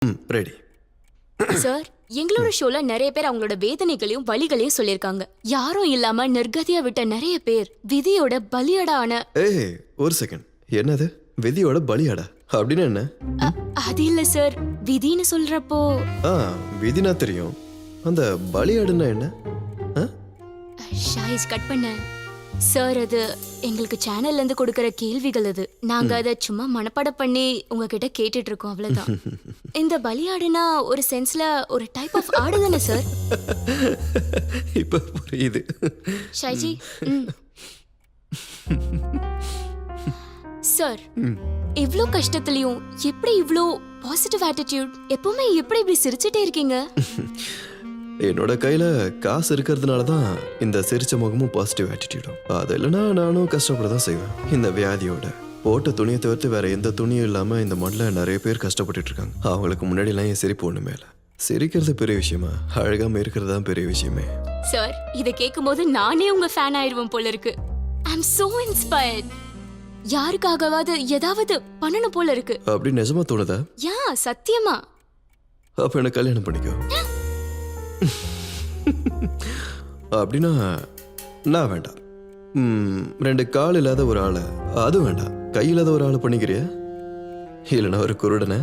Ready. Sir, எங்களோட ஷோல நிறைய பேர் அவங்களோட வேதனைகளையும் வலிகளையும் சொல்லியிருக்காங்க. யாரும் இல்லாம நிர்கதியா விட்ட நிறைய பேர் விதியோட பலியடா ஆன. ஏய் ஒரு செகண்ட், என்னது விதியோட பலியாடா அப்படின்னு என்ன? அது இல்ல சார், விதின்னு சொல்றப்போ விதினா தெரியும், அந்த பலியாடுன்னா என்ன? ஷாயிஸ் கட் பண்ண சார், அது எங்களுக்கு சேனல்ல இருந்து கொடுக்கற கேள்விகள். அது நாங்க அதை சும்மா மனப்பாடம் பண்ணி உங்ககிட்ட கேட்டுட்டு இருக்கோம், அவ்வளவுதான். இந்த பலியாடுனா ஒரு சென்ஸ்ல ஒரு டைப் ஆஃப் ஆடு தானே சார்? இப்ப புரியுது ஷாய்ஜி. சார், இவ்ளோ கஷ்டத்துலயும் எப்படி இவ்ளோ பாசிட்டிவ் ஆட்டிடியூட்? எப்பவுமே எப்படி இப்படி சிரிச்சிட்டே இருக்கீங்க? என்னோட கையில காசு இருக்கிறதுனால தான் இந்த சிரிச்ச முகமும் பாசிட்டிவ் ஆட்டிடியூடும். அது இல்லைன்னா நானும் கஷ்டப்பட தான் செய்வேன். இந்த வியாதியோட போட்ட துணியை தவிர்த்து வேற எந்த துணியும் இல்லாம இந்த மண்ணில் நிறைய பேர் கஷ்டப்பட்டுட்டு இருக்காங்க. அவங்களுக்கு முன்னாடிலாம் என் சிரிப்பு ஒண்ணு மேல. சிரிக்கிறது பெரிய விஷயமா, அழகாம இருக்கிறது தான் பெரிய விஷயமே. சார், இதை கேட்கும் போது நானே உங்க ஃபேன் ஆயிடுவேன் போல இருக்கு. ஐ அம் சோ இன்ஸ்பயர்ட். யாருக்காகவாது ஏதாவது பண்ணணும் போல இருக்கு. அப்படி நிஜமா தோணுதா? யா, சத்தியமா. அப்ப என்ன கல்யாணம் பண்ணிக்கோ. அப்படின்னா நான் வேண்டாம். 2 கால் இல்லாத ஒரு ஆளை, அது வேண்டாம். கை இல்லாத ஒரு ஆளை பண்ணிக்கிறியா? இல்லைன்னா ஒரு குருடனை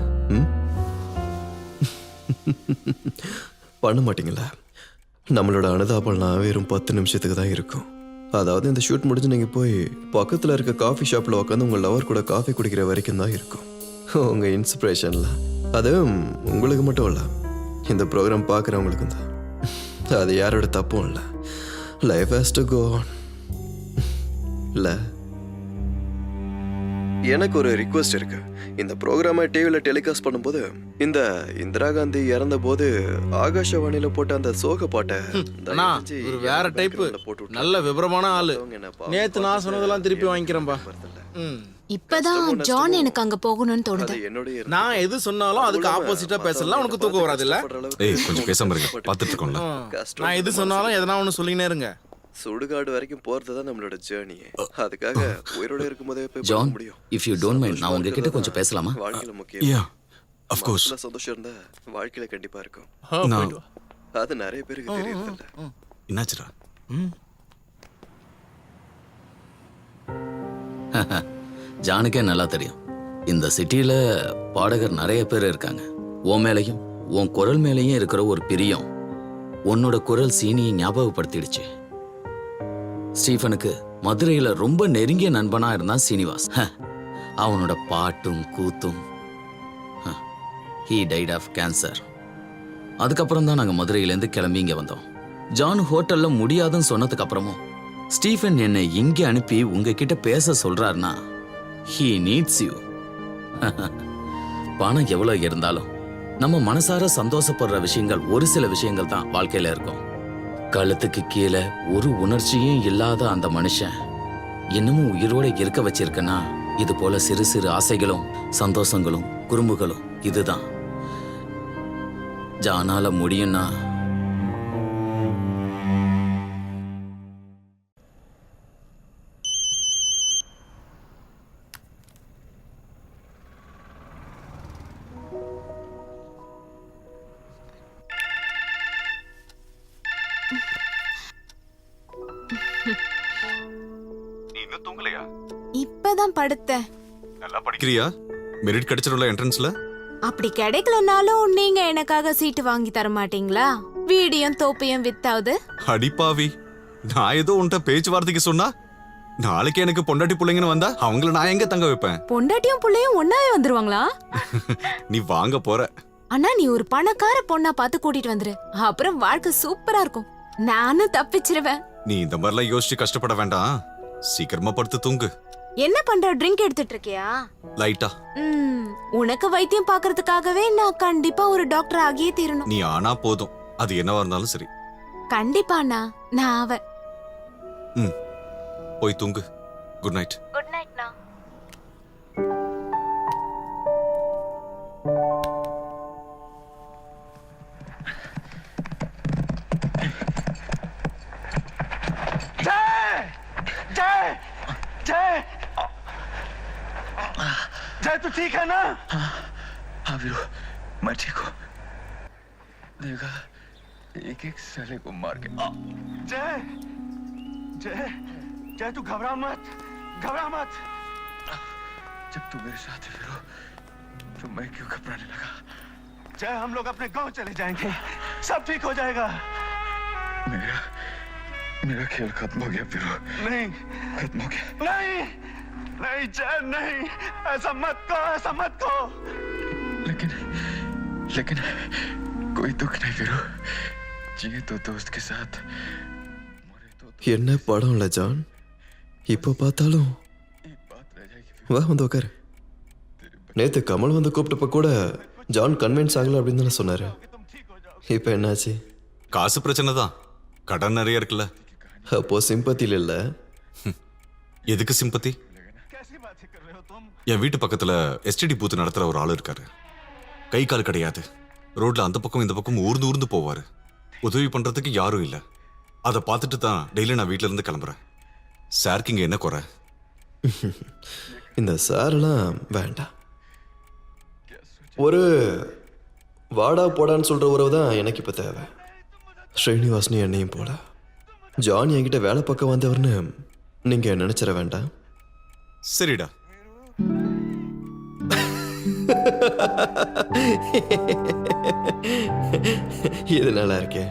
பண்ண மாட்டீங்களா? நம்மளோட அனுதாபம்லாம் வெறும் 10 நிமிஷத்துக்கு தான் இருக்கும். அதாவது இந்த ஷூட் முடிஞ்சு நீங்க போய் பக்கத்துல இருக்க காஃபி ஷாப்ல உட்காந்து உங்க லவர் கூட காஃபி குடிக்கிற வரைக்கும் தான் இருக்கும் உங்க இன்ஸ்பிரேஷன்ல. அது உங்களுக்கு மட்டும் இல்ல, இந்த ப்ரோக்ராம் பார்க்குறவங்களுக்கும் தான். அது யாரோட தப்பும் இல்லை. Life has to go on. இல்ல, எனக்கு ஒரு ரிக்வெஸ்ட் இருக்கு. இந்த ப்ரோக்ராமை டிவியில் டெலிகாஸ்ட் பண்ணும்போது இந்த இந்திரா காந்தி இறந்த போது ஆகாஷவாணியில போட்ட அந்த சோக பாட்டை ஒரு வேற டைப் நல்ல விபரமான ஆளு. நேத்து நான் சொன்னதெல்லாம் திருப்பி வாங்கிக்கிறேன்பா. இப்பதான் ஜான் எனக்கு அங்க போகணும்னு தோணுது. நான் எது சொன்னாலும் அதுக்கு ஆப்போசிட்டா பேசலாம். உனக்கு தூக்கம் வராது இல்ல? ஏய் கொஞ்சம் பேசாம இருங்க, பாத்துட்டு இருக்கோம்ல. நான் எது சொன்னாலும் எதனா ஒண்ணு சொல்லினே இருங்க. சுடுகாடு வரைக்கும் போறது தான் நம்மளோட ஜர்னி. அதுக்காக உயிரோட இருக்கும்போதே போய் ஜான், முடியும். if you don't mind, நான் உங்ககிட்ட கொஞ்சம் பேசலாமா? வாழ்க்கையில முக்கியம். Yeah, of course. சந்தோஷம் இருந்தா வாழ்க்கையில கண்டிப்பா இருக்கும். நான் அது நிறைய பேருக்கு தெரியறதில்ல. என்னாச்சுடா? ஜானுக்கே நல்லா தெரியும். இந்த சிட்டில பாடகர் நிறைய பேர் இருக்காங்க. உன் மேலையும் உன் குரல் மேலையும் இருக்கிற ஒரு பிரியம் உன்னோட குரல் சீனியை ஞாபகப்படுத்திடுச்சு. ஸ்டீஃபனுக்கு மதுரையில ரொம்ப நெருங்கிய நண்பனா இருந்தான் சீனிவாஸ். அவனோட பாட்டும் கூத்தும். he died of cancer. அதுக்கப்புறம் தான் நாங்க மதுரையிலேருந்து கிளம்பி இங்க வந்தோம். ஜான் ஹோட்டல்ல முடியாதுன்னு சொன்னதுக்கு அப்புறமும் ஸ்டீஃபன் என்னை இங்கே அனுப்பி உங்ககிட்ட பேச சொல்றாருன்னா he needs you. பணம் எவ்வளவு இருந்தாலும் நம்ம மனசார சந்தோஷப்படுற விஷயங்கள் ஒரு சில விஷயங்கள் தான் வாழ்க்கையில இருக்கும். கழுத்துக்கு கீழே ஒரு உணர்ச்சியும் இல்லாத அந்த மனுஷன் இன்னமும் உயிரோட இருக்க வச்சிருக்கனா இது போல சிறு சிறு ஆசைகளும் சந்தோஷங்களும் குறும்புகளும். இதுதான் ஜானால முடியும்னா இப்பதான் படுத்தேன். நல்லா படிக்கிறியா? மெரிட் கிடைச்சிரும்ல என்ட்ரன்ஸ்ல? அப்படி கிடைக்கலனாலும் நீங்க எனக்காக சீட்டு வாங்கி தர மாட்டீங்களா? வீடியும் தோப்பையும் வித்தாவது. அடிப்பாவி, நான் ஏதோ உன்கிட்ட பேச்சுவார்த்தைக்கு சொன்னா நாளைக்கு எனக்கு பொண்டாட்டி பிள்ளைங்கன்னு வந்தா அவங்கள நான் எங்க தங்க வைப்பேன்? பொண்டாட்டியும் புள்ளையும் ஒன்னாவே வந்துருவாங்களா? நீ வாங்க போற. அண்ணா, நீ ஒரு பணக்கார பொண்ணா பார்த்து கூட்டிட்டு வந்துரு. அப்புறம் வாழ்க்கை சூப்பரா இருக்கும். நானும் தப்பிச்சிருவேன். நீ இந்த மாதிரிலாம் யோசிச்சு கஷ்டப்பட வேண்டாம். சீக்கிரமா படுத்து தூங்கு. என்ன பண்ற? ட்ரிங்க் எடுத்துட்டு இருக்கியா? லைட்டா. உனக்கு வைத்தியம் பாக்குறதுக்காகவே நான் கண்டிப்பா ஒரு டாக்டர் ஆகியே தீரணும். நீ ஆனா போதும், அது என்னவா இருந்தாலும் சரி. கண்டிப்பா அண்ணா, நான் அவ. போய் தூங்கு. Good night. குட் நைட்ண்ணா. जय तू ठीक है ना? हाँ वीरू, मैं ठीक हूँ। देखा एक एक साले को मार के जय जय जय तू घबरा मत जब तू मेरे साथ है फिरो तो मैं क्यों घबराने लगा। जय हम लोग अपने गांव चले जाएंगे सब ठीक हो जाएगा। मेरा खेल खत्म हो गया फिरो। नहीं खत्म हो गया। नहीं नहीं जय नहीं ऐसा मत कहो लेकिन कोई दुख नहीं फिरो। जिए तो दोस्त के साथ मरे तो என்ன படம்ல ஜான், இப்போ பார்த்தாலும் एक बात रह जाएगी வா வந்து உட்காரு. நேத்து கமல் வந்து கூப்பிட்டப்ப கூட ஜான் கன்வின்ஸ் ஆகல அப்படின்னு தானே சொன்னாரு. இப்போ என்னாச்சு? காசு பிரச்சனை தான், கடன் நிறைய இருக்குல்ல. அப்போ சிம்பத்தியில் இல்லை. எதுக்கு சிம்பத்தி? कैसी बातें कर रहे हो तुम। என் வீட்டு பக்கத்துல எஸ்டிடி பூத்து நடத்துற ஒரு ஆள் இருக்காரு. கை கால் கிடையாது, ரோட்ல அந்த பக்கம் இந்த பக்கம் ஊர்ந்து போவாரு. உதவி பண்றதுக்கு யாரும் இல்லை. அதை பார்த்துட்டு தான் டெய்லி நான் வீட்ல இருந்து கிளம்புறேன். சாருக்கு இங்க என்ன குறை? இந்த சாரெல்லாம் வேண்டாம். ஒரு வாடா போடான்னு சொல்ற உறவு தான் எனக்கு இப்போ தேவை. ஸ்ரீனிவாசனி என்னையும் போல ஜான் என்கிட்ட வேலை பக்கம் வந்தவர்னு நீங்க நினைச்சிட வேண்டாம். சரிடா. இது நல்லா இருக்கே.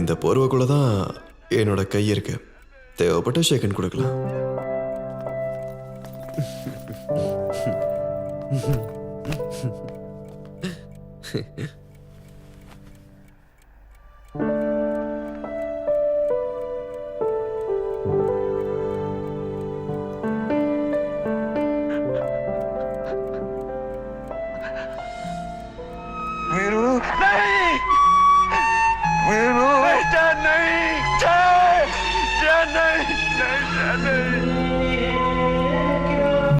இந்த போர்வைக்குள்ள தான் என்னோட கை இருக்கு. தேவைப்பட்ட ஷேக்கன் கொடுக்கலாம். वीरू नहीं वीरू जय नहीं जय जय नहीं जय जय नहीं